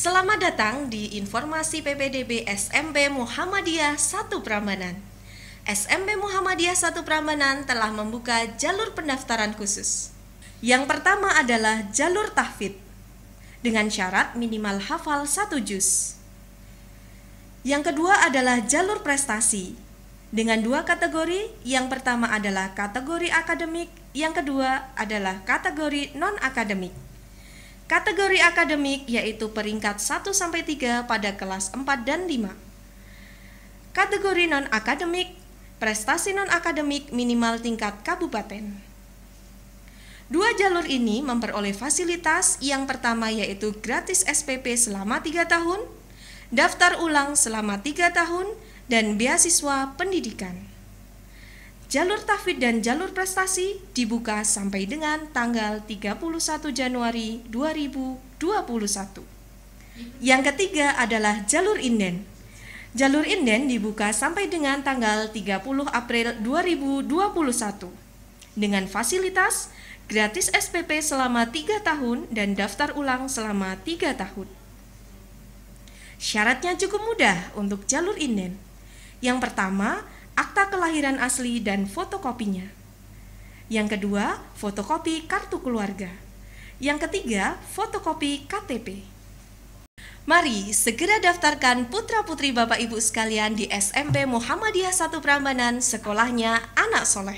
Selamat datang di Informasi PPDB SMB Muhammadiyah 1 Prambanan. SMB Muhammadiyah 1 Prambanan telah membuka jalur pendaftaran khusus. Yang pertama adalah jalur tahfidz dengan syarat minimal hafal 1 juz. Yang kedua adalah jalur prestasi dengan 2 kategori. Yang pertama adalah kategori akademik, yang kedua adalah kategori non-akademik. Kategori akademik yaitu peringkat 1-3 pada kelas 4 dan 5. Kategori non-akademik, prestasi non-akademik minimal tingkat kabupaten. Dua jalur ini memperoleh fasilitas. Yang pertama yaitu gratis SPP selama 3 tahun, daftar ulang selama 3 tahun, dan beasiswa pendidikan. Jalur tahfidz dan jalur prestasi dibuka sampai dengan tanggal 31 Januari 2021. Yang ketiga adalah jalur inden. Jalur inden dibuka sampai dengan tanggal 30 April 2021 dengan fasilitas gratis SPP selama 3 tahun dan daftar ulang selama 3 tahun. Syaratnya cukup mudah untuk jalur inden. Yang pertama, akta kelahiran asli dan fotokopinya. Yang kedua, fotokopi kartu keluarga. Yang ketiga, fotokopi KTP. Mari segera daftarkan putra-putri Bapak Ibu sekalian di SMP Muhammadiyah 1 Prambanan, sekolahnya anak soleh.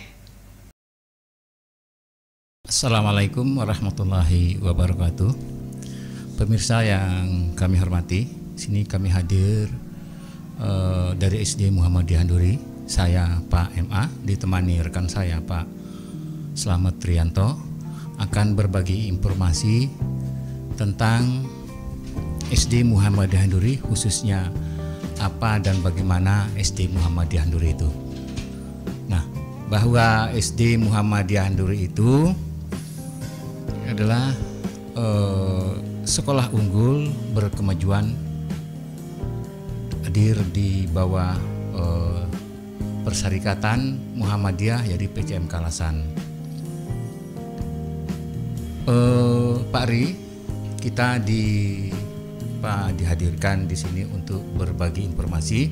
Assalamualaikum warahmatullahi wabarakatuh. Pemirsa yang kami hormati, sini kami hadir dari SD Muhammadiyah Handuri. Saya Pak MA ditemani rekan saya Pak Slamet Trianto akan berbagi informasi tentang SD Muhammadiyah Handuri, khususnya apa dan bagaimana SD Muhammadiyah Handuri itu. Nah, bahwa SD Muhammadiyah Handuri itu adalah sekolah unggul berkemajuan, hadir di bawah Persyarikatan Muhammadiyah, jadi PCM Kalasan. Pak Ri, kita dihadirkan di sini untuk berbagi informasi.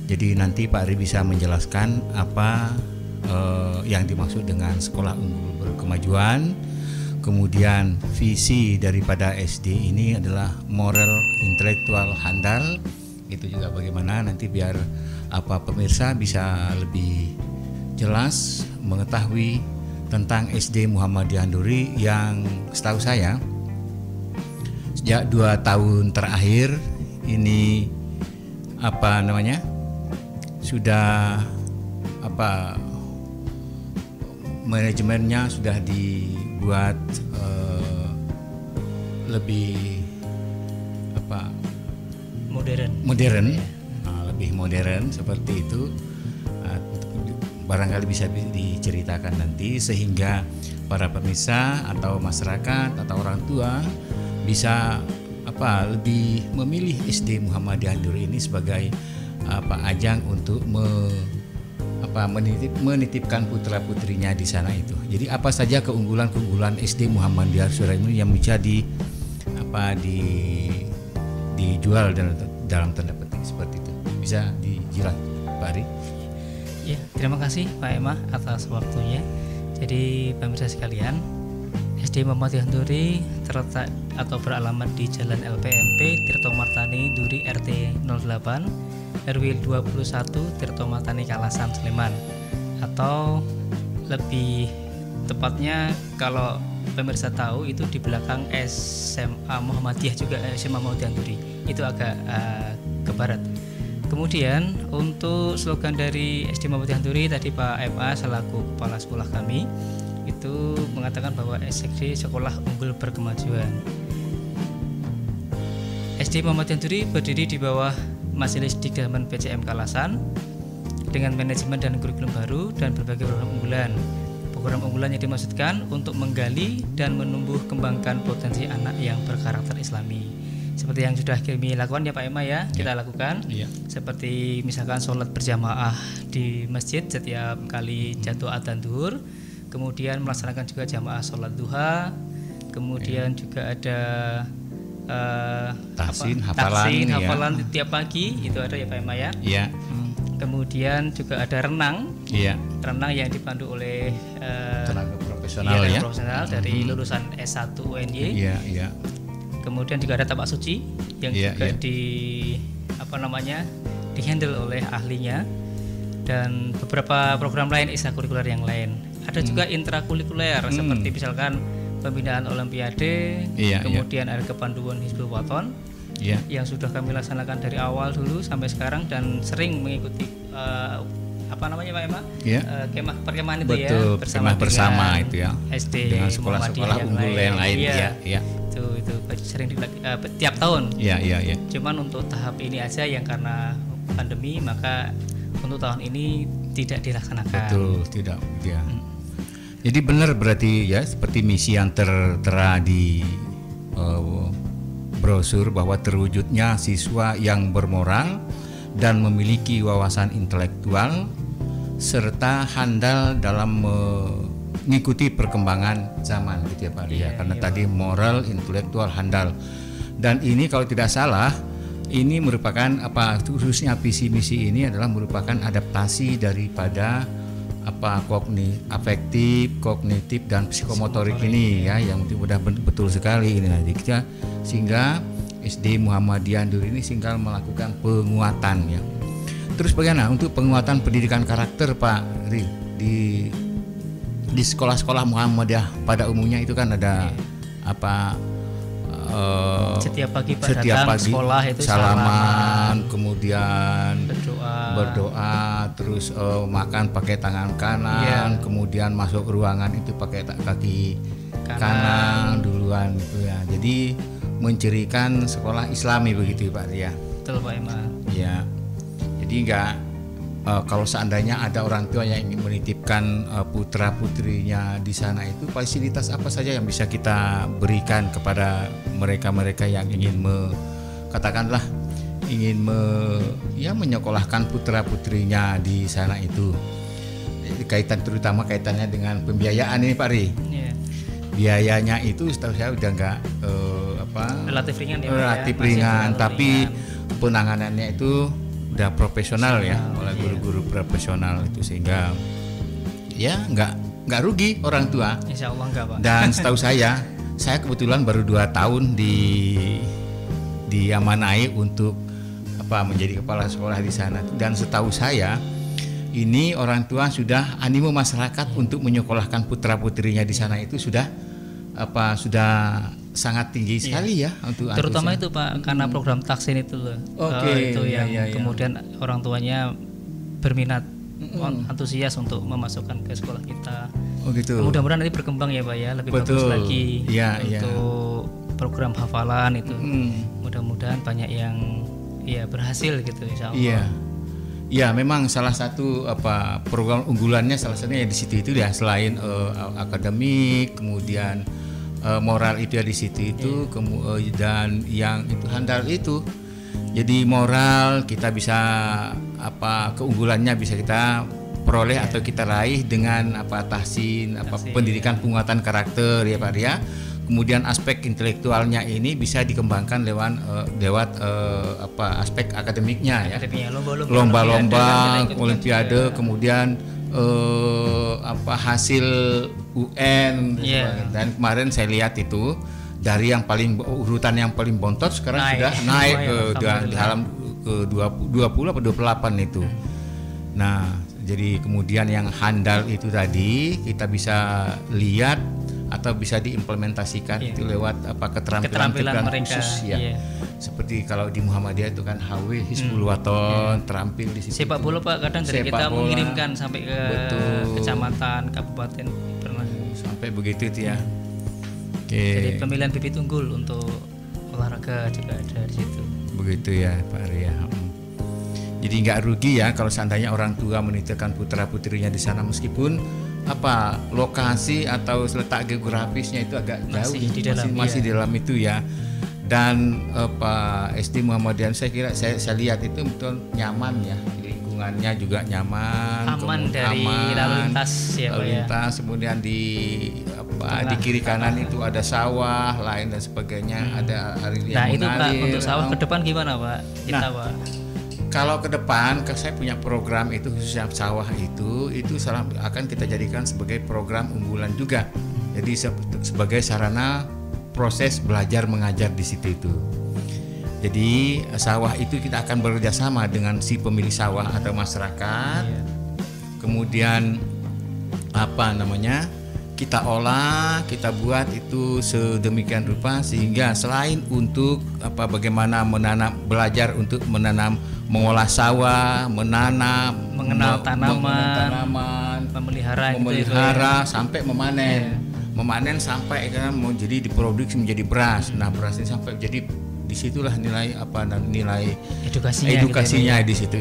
Jadi nanti Pak Ri bisa menjelaskan apa yang dimaksud dengan sekolah unggul berkemajuan. Kemudian visi daripada SD ini adalah moral intelektual handal. Itu juga bagaimana nanti biar pemirsa bisa lebih jelas mengetahui tentang SD Muhammadiyah Handuri yang setahu saya sejak 2 tahun terakhir ini sudah manajemennya sudah dibuat lebih modern. Lebih modern seperti itu. Barangkali bisa diceritakan nanti sehingga para pemirsa atau masyarakat atau orang tua bisa lebih memilih SD Muhammadiyah Handuri ini sebagai ajang untuk menitipkan putra-putrinya di sana itu. Jadi apa saja keunggulan-keunggulan SD Muhammadiyah Handuri yang bisa dijual dalam tanda petik seperti itu. Bisa dijelaskan Pak Ari? Ya, terima kasih Pak Emma atas waktunya. Jadi pemirsa sekalian, SD Muhammadiyah Handuri terletak atau beralamat di Jalan LPMP Tirto Martani Duri RT 08 RW 21 Tirto Martani Kalasan Sleman, atau lebih tepatnya kalau pemirsa tahu itu di belakang SMA Muhammadiyah juga, SMA Muhammadiyah Handuri itu agak ke barat. Kemudian untuk slogan dari SD Muhammadiyah Handuri tadi Pak MA selaku kepala sekolah kami itu mengatakan bahwa SD sekolah unggul berkemajuan. SD Muhammadiyah Handuri berdiri di bawah Majelis Dikdaman PCM Kalasan dengan manajemen dan kurikulum baru dan berbagai program unggulan. Program unggulan yang dimaksudkan untuk menggali dan menumbuh kembangkan potensi anak yang berkarakter Islami. Seperti yang sudah kami lakukan ya Pak Emma ya, kita lakukan. Seperti misalkan sholat berjamaah di masjid setiap kali jatuh adzan zuhur, kemudian melaksanakan juga jamaah sholat duha, kemudian juga ada hafalan tiap pagi itu ada ya Pak Ema ya. Iya. Kemudian juga ada renang. Iya. Renang yang dipandu oleh tenaga profesional ya. Profesional dari lulusan S1 UNY. Iya, iya. Kemudian juga ada tapak suci yang juga dihandle oleh ahlinya, dan beberapa program lain ekstrakurikuler yang lain. Ada juga intrakurikuler seperti misalkan pembinaan olimpiade, kemudian ada kepanduan Hizbul Waton yang sudah kami laksanakan dari awal dulu sampai sekarang dan sering mengikuti Pak Ema? Kemah perkemahan itu. Betul, bersama itu ya. SD dengan sekolah-sekolah unggul yang lain. Iya. Itu sering tiap tahun. Iya. Cuman untuk tahap ini aja yang karena pandemi maka untuk tahun ini tidak dilaksanakan. Betul, tidak. Ya. Jadi benar berarti ya seperti misi yang tertera di brosur bahwa terwujudnya siswa yang bermoral dan memiliki wawasan intelektual serta handal dalam mengikuti perkembangan zaman gitu ya Pak Ria. Karena tadi moral, intelektual, handal. Dan ini kalau tidak salah ini merupakan khususnya visi misi ini adalah merupakan adaptasi daripada afektif, kognitif dan psikomotorik ini ya yang sudah betul sekali ini kita sehingga SD Muhammadiyah Anduri ini tinggal melakukan penguatan ya. Terus bagaimana untuk penguatan pendidikan karakter Pak Ri di sekolah-sekolah Muhammadiyah pada umumnya itu kan ada setiap pagi sekolah itu salaman, kemudian berdoa, terus makan pakai tangan kanan, kemudian masuk ruangan itu pakai kaki kanan duluan gitu ya. Jadi mencirikan sekolah Islami begitu Pak Ria. Betul Pak Ema. Ya. Jadi kalau seandainya ada orang tua yang ingin menitipkan putra putrinya di sana itu fasilitas apa saja yang bisa kita berikan kepada mereka yang ingin menyekolahkan putra putrinya di sana itu. Terutama kaitannya dengan pembiayaan ini Pak Ri. Biayanya itu setahu saya udah nggak relatif ringan ya. Relatif ringan, tapi penanganannya itu udah profesional ya oleh guru-guru profesional itu sehingga ya nggak rugi orang tua. Insya Allah nggak Pak. Dan setahu saya kebetulan baru 2 tahun diamanai untuk menjadi kepala sekolah di sana, dan setahu saya ini orang tua sudah animo masyarakat untuk menyekolahkan putra putrinya di sana itu sudah sangat tinggi sekali ya untuk terutama itu Pak karena program Taksin itu loh. Itu yang kemudian orang tuanya berminat antusias untuk memasukkan ke sekolah kita. Gitu. Mudah-mudahan nanti berkembang ya Pak ya, lebih bagus lagi untuk program hafalan itu. Mudah-mudahan banyak yang berhasil gitu insya Allah. Iya, memang salah satu program unggulannya salah satunya di situ itu ya, selain akademik, kemudian moral itu ya di situ itu, dan yang itu handal itu. Jadi moral kita bisa keunggulannya bisa kita peroleh atau kita raih dengan tahsin pendidikan penguatan karakter ya Pak Ria. Kemudian aspek intelektualnya ini bisa dikembangkan lewat aspek akademiknya ya. Lomba-lomba, olimpiade, kemudian hasil UN dan kemarin saya lihat itu dari yang urutan yang paling bontot sekarang sudah naik ke dalam ke 20 atau 28 itu. Nah, jadi kemudian yang handal itu tadi kita bisa lihat atau bisa diimplementasikan itu lewat keterampilan khusus ya. Seperti kalau di Muhammadiyah itu kan HW Hizbul Waton terampil di situ. Sepak bola Pak kadang dari kita mengirimkan sampai ke kecamatan, kabupaten pernah sampai begitu itu ya. Jadi pemilihan bibit unggul untuk olahraga juga ada di situ. Begitu ya Pak Arya. Jadi nggak rugi ya kalau seandainya orang tua menitipkan putra putrinya di sana, meskipun lokasi atau letak geografisnya itu agak jauh, masih di dalam itu ya. Dan SD Muhammadiyah saya kira saya lihat itu betul nyaman ya, lingkungannya juga nyaman, aman dari lalu lintas ya Pak ya. Kemudian di kiri kanan itu ada sawah lain dan sebagainya, ada air yang Nah itu Pak, mengalir. untuk sawah ke depan gimana Pak? Kita Nah, Pak. Kalau ke depan, saya punya program itu khususnya sawah itu akan kita jadikan sebagai program unggulan juga. Jadi sebagai sarana proses belajar mengajar di situ itu. Jadi sawah itu kita akan bekerja sama dengan si pemilik sawah atau masyarakat. Iya. Kemudian kita olah, kita buat itu sedemikian rupa sehingga selain untuk bagaimana belajar untuk menanam, mengolah sawah, menanam, mengenal tanaman, memelihara sampai memanen. Memanen sampai kan mau jadi diproduksi menjadi beras. Nah, beras ini sampai jadi disitulah nilai edukasinya di situ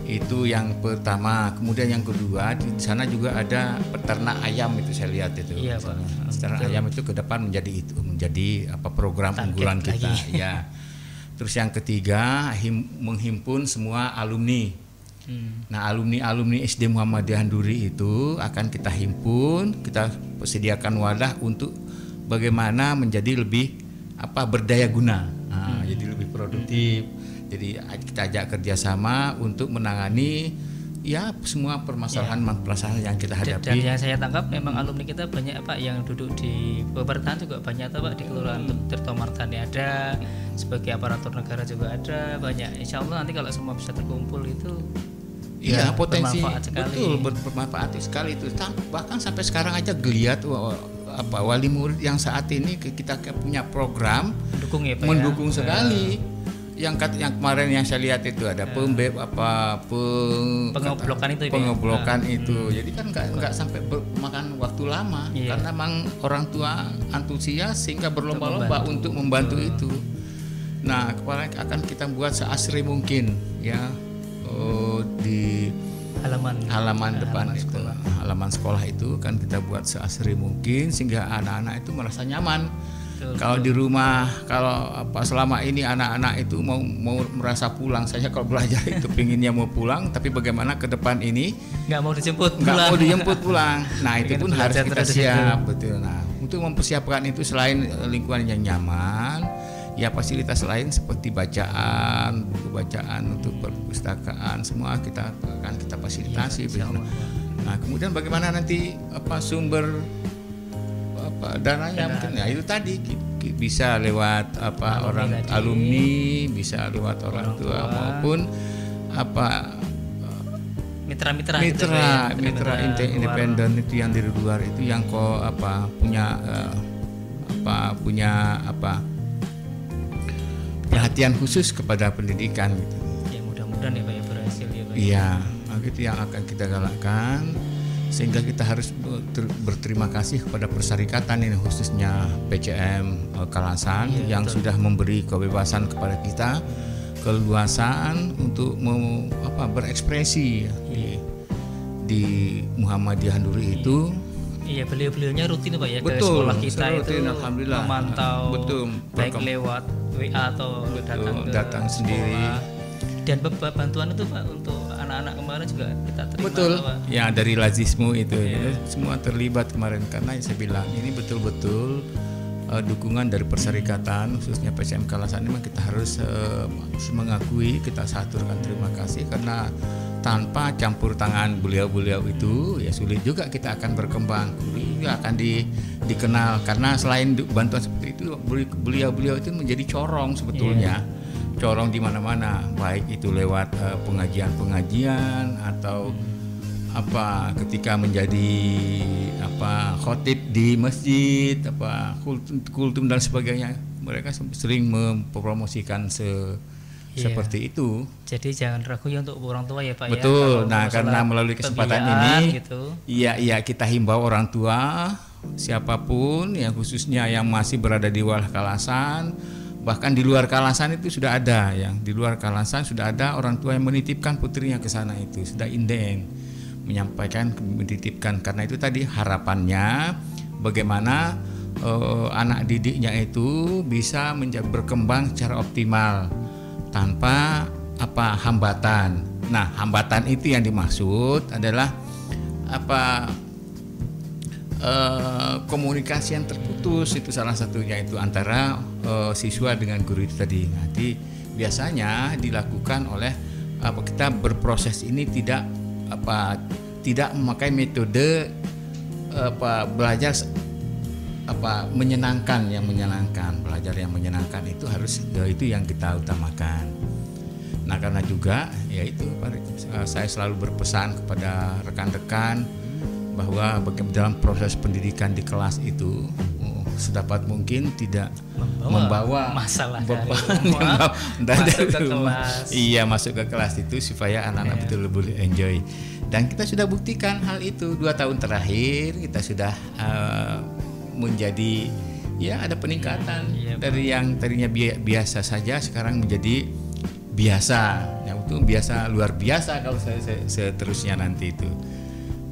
itu yang pertama. Kemudian yang kedua, di sana juga ada peternak ayam itu saya lihat itu. Iya, Pak. Peternak ayam itu ke depan menjadi program target unggulan kita lagi. ya. Terus yang ketiga menghimpun semua alumni. Nah, alumni SD Muhammadiyah Handuri itu akan kita himpun, kita sediakan wadah untuk bagaimana menjadi lebih berdaya guna. Nah, jadi lebih produktif. Jadi kita ajak kerjasama untuk menangani semua permasalahan yang kita hadapi. Dan yang saya tangkap memang alumni kita banyak Pak yang duduk di pemerintahan juga banyak Pak, di Kelurahan Tirto Martani ada, sebagai aparatur negara juga ada banyak. Insya Allah nanti kalau semua bisa terkumpul itu potensi bermanfaat sekali. Betul, bermanfaat sekali itu. Bahkan sampai sekarang aja geliat wali murid yang saat ini kita punya program mendukung ya Pak, mendukung sekali. Yang kemarin yang saya lihat itu ada pengoblokan itu ya, pengoblokan itu. Jadi kan nggak sampai makan waktu lama karena memang orang tua antusias sehingga berlomba-lomba untuk membantu itu. Nah, kemarin akan kita buat seasri mungkin ya di halaman depan itu, halaman sekolah itu kan kita buat seasri mungkin sehingga anak-anak itu merasa nyaman. Kalau di rumah, selama ini anak-anak itu mau merasa pulang saja kalau belajar itu pinginnya mau pulang, tapi bagaimana ke depan ini nggak mau dijemput pulang. Nah, itu pun harus kita siap, betul. Nah, untuk mempersiapkan itu selain lingkungan yang nyaman, ya fasilitas lain seperti bacaan, buku bacaan untuk perpustakaan semua kita akan kita fasilitasi. Nah, kemudian bagaimana nanti sumber dananya mungkin ya itu tadi bisa lewat alumni, bisa lewat orang tua maupun mitra independen itu yang dari luar itu yang punya perhatian khusus kepada pendidikan gitu. Ya mudah-mudahan ya Pak ya berhasil ya Pak. Iya, itu yang akan kita galakkan sehingga kita harus berterima kasih kepada persyarikatan ini khususnya PCM Kalasan yang sudah memberi kebebasan kepada kita, keluasan untuk berekspresi di Muhammadiyah Handuri itu. Iya, beliau-beliaunya rutin Pak ya ke Betul, sekolah kita rutin, itu alhamdulillah. memantau baik lewat WA atau datang sendiri. Dan bantuan itu Pak untuk anak-anak kemarin juga kita terima. Betul. Pak. Ya dari Lazismu itu semua terlibat kemarin karena saya bilang ini betul-betul dukungan dari persyarikatan khususnya PCM Kalasan memang kita harus mengakui, kita saturkan terima kasih karena tanpa campur tangan beliau-beliau itu ya sulit juga kita akan berkembang, juga akan dikenal karena selain bantuan seperti itu beliau-beliau itu menjadi corong sebetulnya. Corong di mana-mana, baik itu lewat pengajian-pengajian atau ketika menjadi khotib di masjid, kultum dan sebagainya, mereka sering mempromosikan seperti itu. Jadi jangan ragu ya untuk orang tua ya Pak. Betul. Ya, nah karena melalui kesempatan ini, kita himbau orang tua siapapun, ya khususnya yang masih berada di wilayah Kalasan. Bahkan di luar Kalasan itu sudah ada, di luar Kalasan sudah ada orang tua yang menitipkan putrinya ke sana itu sudah inden menitipkan karena itu tadi harapannya bagaimana anak didiknya itu bisa berkembang secara optimal tanpa hambatan. Nah hambatan itu yang dimaksud adalah komunikasi yang terputus itu salah satunya itu antara siswa dengan guru itu tadi. Nanti biasanya dilakukan oleh kita berproses ini tidak memakai metode belajar menyenangkan, belajar yang menyenangkan itu itu yang kita utamakan. Nah, karena juga yaitu saya selalu berpesan kepada rekan-rekan bahwa dalam proses pendidikan di kelas itu sedapat mungkin tidak membawa masalah dari ke kelas. Iya, masuk ke kelas itu supaya anak-anak betul-betul enjoy. Dan kita sudah buktikan hal itu 2 tahun terakhir kita sudah menjadi ada peningkatan dari yang tadinya biasa saja sekarang menjadi biasa. Yang itu biasa luar biasa kalau saya seterusnya nanti itu.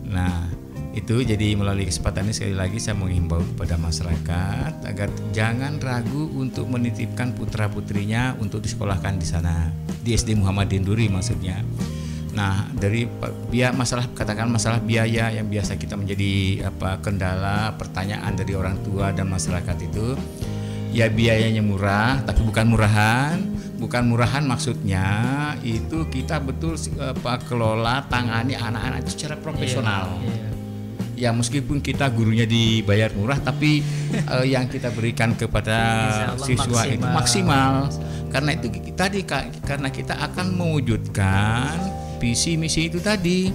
Nah, itu jadi melalui kesempatan ini sekali lagi saya menghimbau kepada masyarakat agar jangan ragu untuk menitipkan putra-putrinya untuk disekolahkan di sana, di SD Muhammadiyah Duri maksudnya. Nah, dari masalah biaya yang biasa kita menjadi kendala pertanyaan dari orang tua dan masyarakat itu, biayanya murah tapi bukan murahan maksudnya itu kita betul kelola tangani anak-anak itu secara profesional. Ya, meskipun kita gurunya dibayar murah tapi yang kita berikan kepada siswa itu maksimal. Karena itu tadi karena kita akan mewujudkan visi misi itu tadi,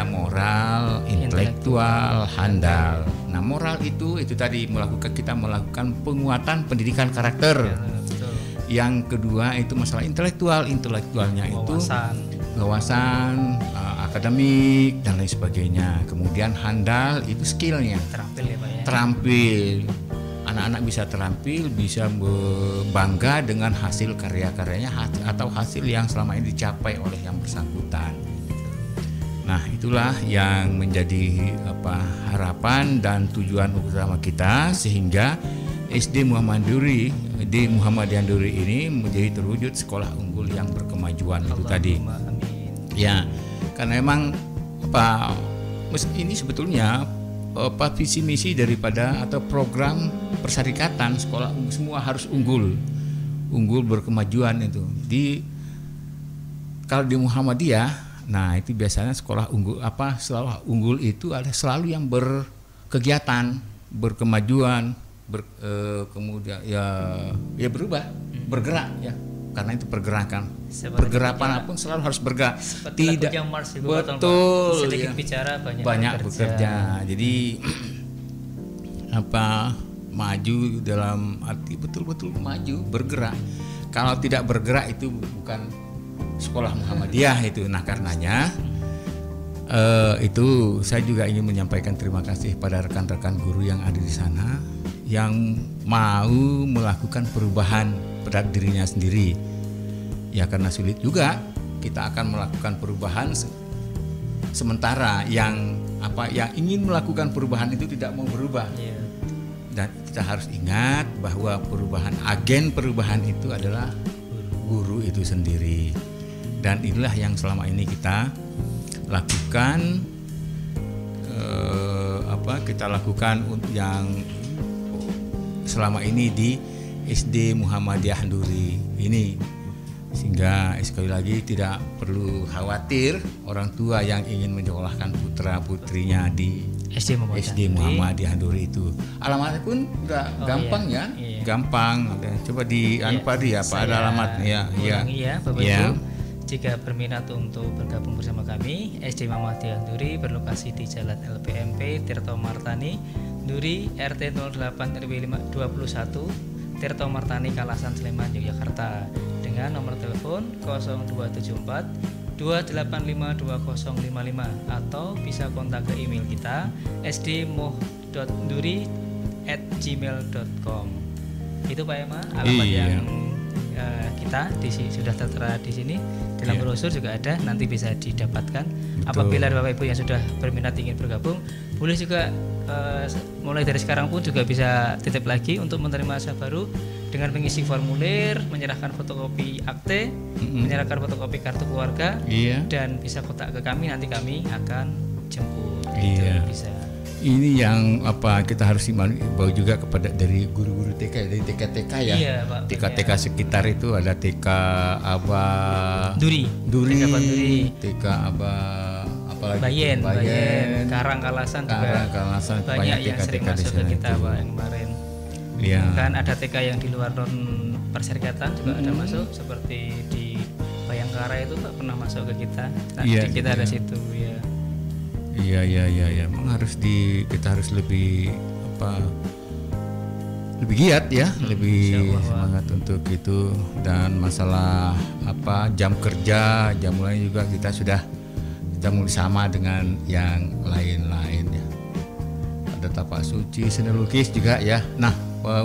moral, intelektual, handal. Nah, moral itu tadi kita melakukan penguatan pendidikan karakter. Yang kedua itu masalah intelektualnya itu wawasan akademik dan lain sebagainya. Kemudian handal itu skillnya, terampil. Anak-anak bisa terampil, bisa bangga dengan hasil karya-karyanya atau hasil yang selama ini dicapai oleh yang bersangkutan. Nah, itulah yang menjadi harapan dan tujuan utama kita sehingga SD Muhammadiyah Duri ini menjadi terwujud sekolah unggul yang berkemajuan itu tadi. Ya, karena memang ini sebetulnya visi misi daripada atau program persyarikatan sekolah semua harus unggul berkemajuan itu. Kalau di Muhammadiyah, nah itu biasanya sekolah unggul sekolah unggul itu ada selalu yang berkegiatan, berkemajuan, kemudian berubah, bergerak ya. Karena itu pergerakan. Pergerakan pun selalu harus bergerak. Tidak betul. Sedikit bicara banyak bekerja. Jadi maju dalam arti betul-betul maju, bergerak. Kalau tidak bergerak itu bukan sekolah Muhammadiyah itu. Nah, karenanya itu saya juga ingin menyampaikan terima kasih pada rekan-rekan guru yang ada di sana yang mau melakukan perubahan pada dirinya sendiri. Ya, karena sulit juga kita akan melakukan perubahan sementara yang ingin melakukan perubahan itu tidak mau berubah. Dan kita harus ingat bahwa agen perubahan itu adalah guru itu sendiri. Dan inilah yang selama ini kita lakukan yang selama ini di SD Muhammadiyah Duri ini, sehingga sekali lagi tidak perlu khawatir orang tua yang ingin menyekolahkan putra putrinya di SD Muhammadiyah Duri itu. Alamatnya pun udah gampang ya. Gampang. Coba di ada alamatnya ya. Bapak Ibu, jika berminat untuk bergabung bersama kami, SD Muhammadiyah Duri berlokasi di Jalan LPMP Tirto Martani Duri, RT 08 RW 21, Tirto Martani, Kalasan, Sleman, Yogyakarta, dengan nomor telepon 0274 2852055 atau bisa kontak ke email kita sdmuh.duri@gmail.com. Itu Pak Ema alamat yang kita sudah tertera di sini. Dalam brosur juga ada, nanti bisa didapatkan. Betul. Apabila Bapak Ibu yang sudah berminat ingin bergabung, boleh juga mulai dari sekarang pun juga bisa titip lagi untuk menerima siswa baru dengan mengisi formulir, menyerahkan fotokopi akte, menyerahkan fotokopi kartu keluarga, dan bisa kontak ke kami, nanti kami akan jemput. Bisa. ini yang apa kita harus bawa juga kepada dari guru-guru TK, dari TK-TK ya. Iya, Pak. TK-TK sekitar itu ada TK Duri, TK apalagi Bayen, Karang Kalasan juga banyak yang sering masuk ke kita Pak yang kemarin. Iya. Kan ada TK yang di luar non perserikatan juga ada masuk, seperti di Bayangkara itu Pak pernah masuk ke kita. Nah, di kita ada situ ya. Iya. Memang kita harus lebih lebih giat ya, lebih semangat untuk itu. Dan masalah jam kerja, jam mulai juga kita mulai sama dengan yang lain-lain ya. Ada tapak suci, seni lukis juga ya. Nah,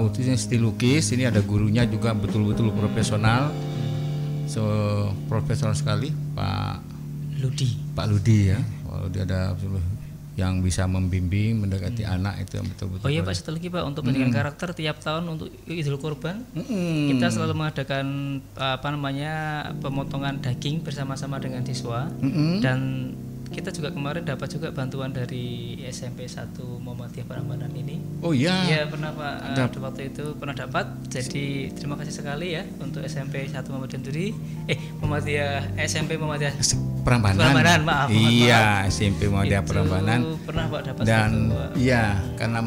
untuk seni lukis ini ada gurunya juga betul-betul profesional. Profesional sekali Pak Ludi ya. Kalau dia ada yang bisa membimbing, mendekati anak itu yang betul-betul. Oh iya Pak, satu lagi Pak, untuk pendidikan karakter tiap tahun untuk Idul Kurban kita selalu mengadakan pemotongan daging bersama-sama dengan siswa. Dan kita juga kemarin dapat juga bantuan dari SMP 1 Muhammadiyah Prambanan ini. Oh iya. Iya pernah Pak, waktu itu pernah dapat. Jadi terima kasih sekali ya untuk SMP 1 Muhammadiyah Duri. SMP Muhammadiyah Prambanan, maaf. Iya, SMP Muhammadiyah Prambanan. Pernah Pak dapat. Dan iya, karena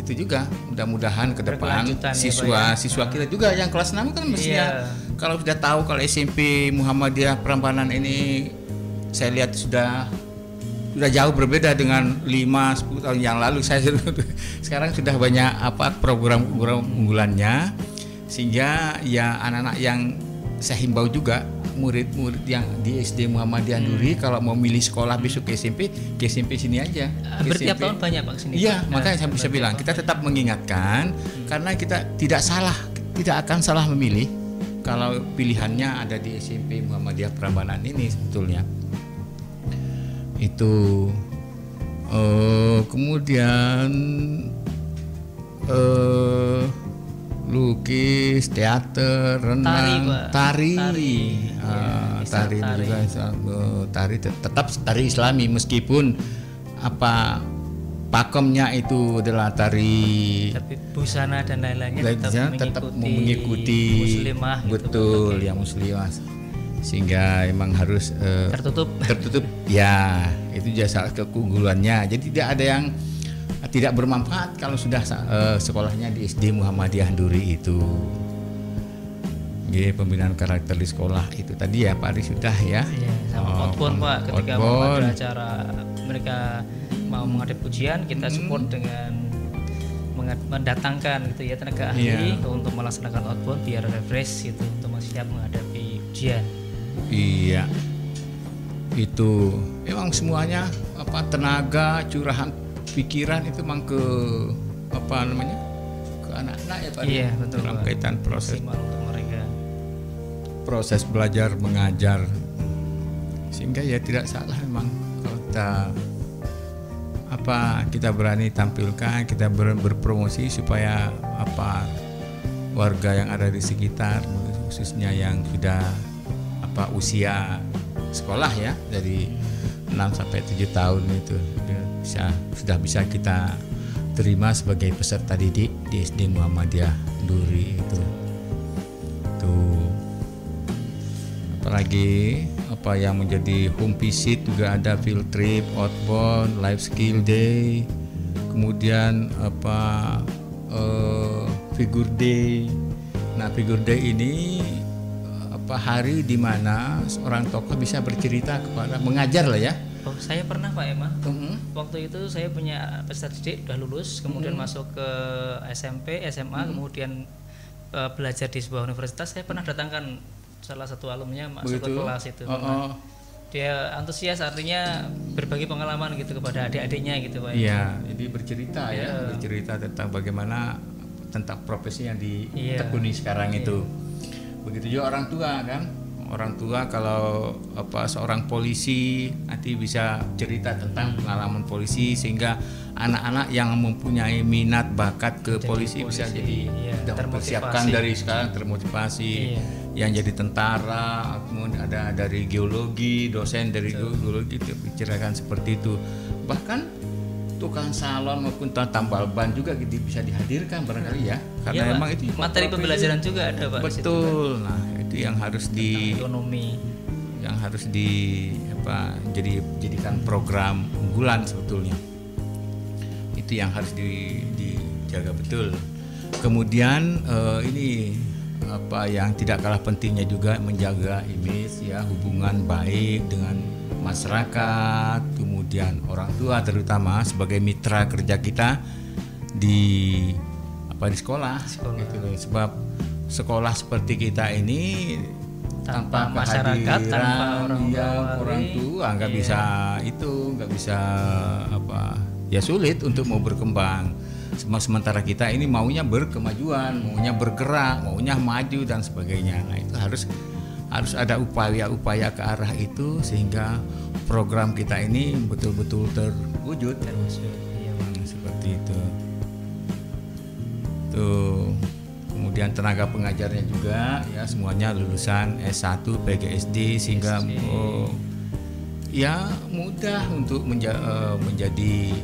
itu juga mudah-mudahan ke depan siswa kita juga yang kelas 6 kan mestinya kalau sudah tahu kalau SMP Muhammadiyah Prambanan ini saya lihat sudah jauh berbeda dengan 5-10 tahun yang lalu. Sekarang sudah banyak program unggulannya, sehingga ya anak-anak yang saya himbau juga murid-murid yang di SD Muhammadiyah Duri kalau mau milih sekolah besok ke SMP sini aja. Bertiap tahun banyak Pak sini. Iya, makanya saya bisa bilang kita tetap mengingatkan karena kita tidak akan salah memilih kalau pilihannya ada di SMP Muhammadiyah Prambanan ini sebetulnya. Itu kemudian lukis, teater, renang, tari tetap tari Islami meskipun pakemnya itu adalah tari, tapi busana dan lain-lainnya tetap mengikuti muslimah, betul gitu, yang muslimah, sehingga emang harus tertutup ya, itu jasa keunggulannya. Jadi tidak ada yang tidak bermanfaat kalau sudah sekolahnya di SD Muhammadiyah Duri itu. Pembinaan karakter di sekolah itu tadi ya Pak Ari sudah ya. Sama outbound Pak, ketika mau ada acara mereka mau menghadap ujian, kita support dengan mendatangkan gitu ya tenaga ahli untuk melaksanakan outbound biar refresh gitu untuk siap menghadapi ujian. Iya, itu memang semuanya tenaga, curahan pikiran itu memang ke anak-anak ya Pak. Iya betul. Dalam kaitan proses untuk mereka. Proses belajar mengajar, sehingga ya tidak salah memang kalau kita berani tampilkan, kita berpromosi supaya warga yang ada di sekitar, khususnya yang sudah usia sekolah ya dari 6 sampai 7 tahun itu sudah bisa kita terima sebagai peserta didik di SD Muhammadiyah Duri itu. Apalagi yang menjadi home visit juga ada field trip, outbound, life skill day, kemudian figure day. Nah, figure day ini hari di mana seorang tokoh bisa bercerita kepada mengajar lah ya. Oh, saya pernah Pak Emma. Waktu itu saya punya peserta didik udah lulus, kemudian masuk ke SMP, SMA, kemudian belajar di sebuah universitas. Saya pernah datangkan salah satu alumnya masuk ke kelas itu. Dia antusias, artinya berbagi pengalaman gitu kepada adik-adiknya gitu Pak. Iya, jadi bercerita tentang bagaimana tentang profesi yang ditekuni sekarang itu. Begitu juga orang tua kan. Orang tua kalau seorang polisi nanti bisa cerita tentang pengalaman polisi, sehingga anak-anak yang mempunyai minat bakat ke polisi bisa jadi terpersiapkan dari sekarang, termotivasi. Yang jadi tentara, kemudian ada dari geologi, dosen dari geologi itu bicarakan seperti itu. Bahkan tukang salon maupun tambal ban juga bisa dihadirkan barangkali ya, karena Iya, Pak. memang itu materi pembelajaran juga ada Pak. di situ, betul. Nah itu yang harus ekonomi. jadikan program unggulan sebetulnya. Itu yang harus dijaga betul. Kemudian ini yang tidak kalah pentingnya juga menjaga image ya, hubungan baik dengan masyarakat, kemudian orang tua terutama sebagai mitra kerja kita di sekolah. Gitu loh. Sebab sekolah seperti kita ini tanpa masyarakat, tanpa orang tua nggak bisa sulit untuk mau berkembang. Sementara kita ini maunya berkemajuan, maunya bergerak, maunya maju dan sebagainya. Nah itu harus ada upaya-upaya ke arah itu sehingga program kita ini betul-betul terwujud. Seperti itu. Tuh. Kemudian tenaga pengajarnya juga ya semuanya lulusan S1 PGSD sehingga mudah untuk menjadi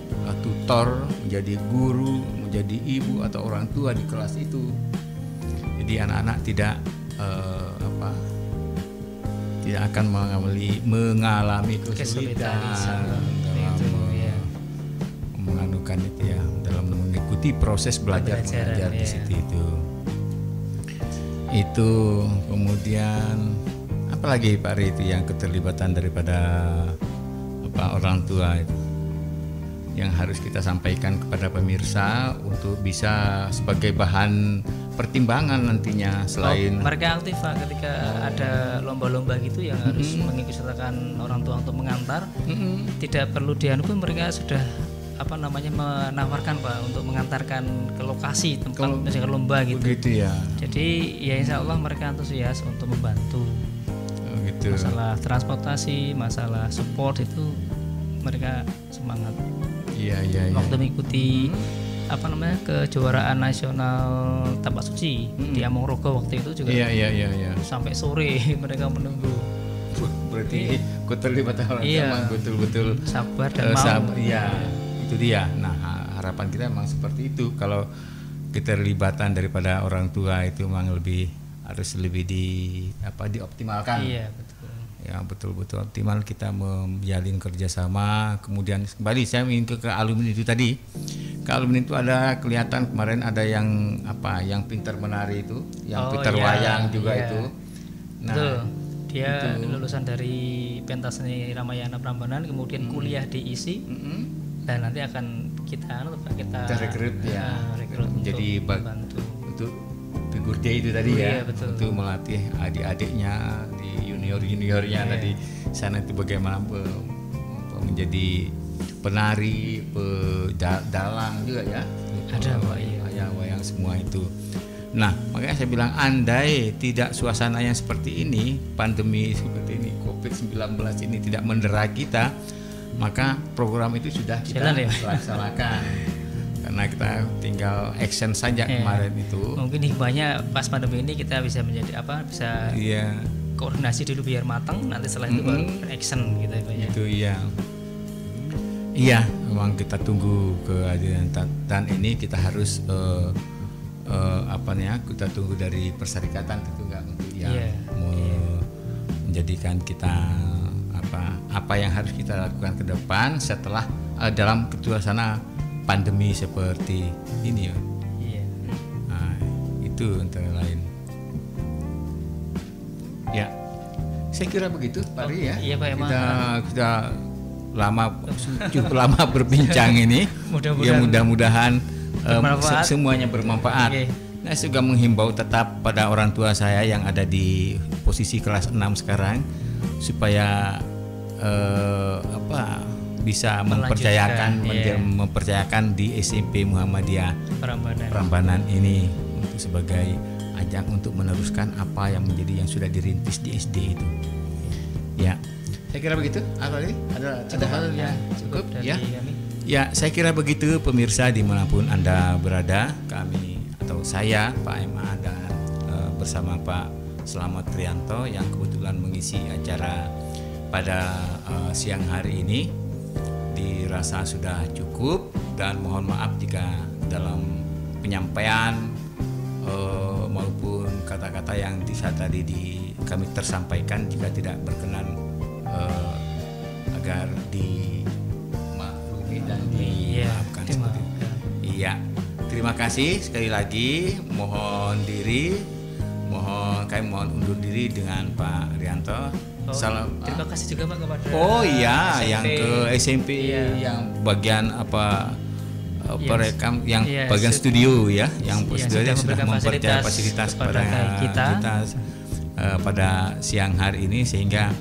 tutor, menjadi guru, menjadi ibu atau orang tua di kelas itu. Jadi anak-anak tidak akan mengalami kesulitan menganukan itu ya dalam mengikuti proses belajar mengajar di situ itu. Kemudian apalagi Pak Ri itu yang keterlibatan daripada orang tua itu yang harus kita sampaikan kepada pemirsa untuk bisa sebagai bahan pertimbangan nantinya selain mereka aktif Pak ketika ada lomba-lomba gitu yang harus mengikutsertakan orang tua untuk mengantar. Tidak perlu dianukun, mereka sudah menawarkan Pak untuk mengantarkan ke lokasi tempat misalkan lomba gitu. Begitu ya. Jadi ya insya Allah mereka antusias untuk membantu. Gitu. Masalah transportasi, masalah support itu mereka semangat. Iya. Waktu mengikuti kejuaraan nasional tapak suci di Among-Rogo waktu itu juga. Iya. Sampai sore mereka menunggu. Berarti keterlibatan orang tua betul-betul sabar dan mau. Iya. Itu dia. Nah, harapan kita memang seperti itu. Kalau keterlibatan daripada orang tua itu memang harus lebih dioptimalkan. Iya, betul. Ya, betul-betul optimal kita menjalin kerjasama. Kemudian kembali saya ingin ke alumni itu tadi. Ke alumni itu ada kelihatan kemarin ada yang pintar menari itu, yang pintar wayang juga itu. Nah, betul. Dia lulusan dari Pentas Seni Ramayana Prambanan, kemudian kuliah di ISI. Dan nanti akan kita rekrut menjadi bantu untuk figur D itu tadi betul. Untuk melatih adik-adiknya di juniornya tadi sana itu bagaimana menjadi penari, dalang juga ya. Ada wayang semua itu. Nah, makanya saya bilang andai tidak suasana yang seperti ini, pandemi seperti ini, COVID-19 ini tidak mendera kita, maka program itu sudah kita laksanakan. Karena kita tinggal action saja kemarin itu. Mungkin hikmahnya pas pandemi ini kita bisa menjadi koordinasi dulu biar matang, nanti setelah itu baru action gitu ya. Itu iya, memang kita tunggu kehadiran dan ini kita harus kita tunggu dari perserikatan tentu enggak untuk menjadikan kita apa yang harus kita lakukan ke depan setelah dalam suasana pandemi seperti ini ya. Nah, itu antara lain. Ya, saya kira begitu Pak Ri ya. Iya Pak Emang. Kita cukup lama berbincang ini. Mudah-mudahan semuanya bermanfaat. Nah, saya juga menghimbau tetap pada orang tua saya yang ada di posisi kelas 6 sekarang supaya bisa mempercayakan di SMP Muhammadiyah Prambanan ini untuk sebagai ajang untuk meneruskan apa yang sudah dirintis di SD itu. Ya, saya kira begitu. Ada hal yang cukup ya. Ya, saya kira begitu pemirsa dimanapun Anda berada, kami atau saya Pak Ema dan bersama Pak Slamet Trianto yang kebetulan mengisi acara pada siang hari ini dirasa sudah cukup dan mohon maaf jika dalam penyampaian maupun kata-kata yang tadi kami tersampaikan jika tidak berkenan, agar dimaklumi dan dimaafkan seperti itu. Iya, terima kasih sekali lagi. Kami mohon undur diri dengan Pak Rianto. Terima kasih juga Pak kepada SMP. Yang ke SMP yang bagian perekam, yang bagian studio ya, yang studio sudah mempercayai fasilitas kepada kita pada siang hari ini, sehingga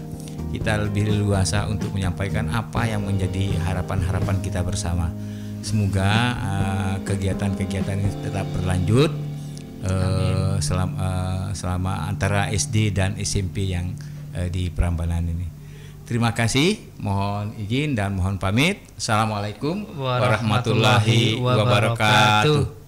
kita lebih leluasa untuk menyampaikan apa yang menjadi harapan-harapan kita bersama. Semoga kegiatan-kegiatan ini tetap berlanjut selama antara SD dan SMP yang di Prambanan ini. Terima kasih, mohon izin dan mohon pamit. Assalamualaikum warahmatullahi wabarakatuh.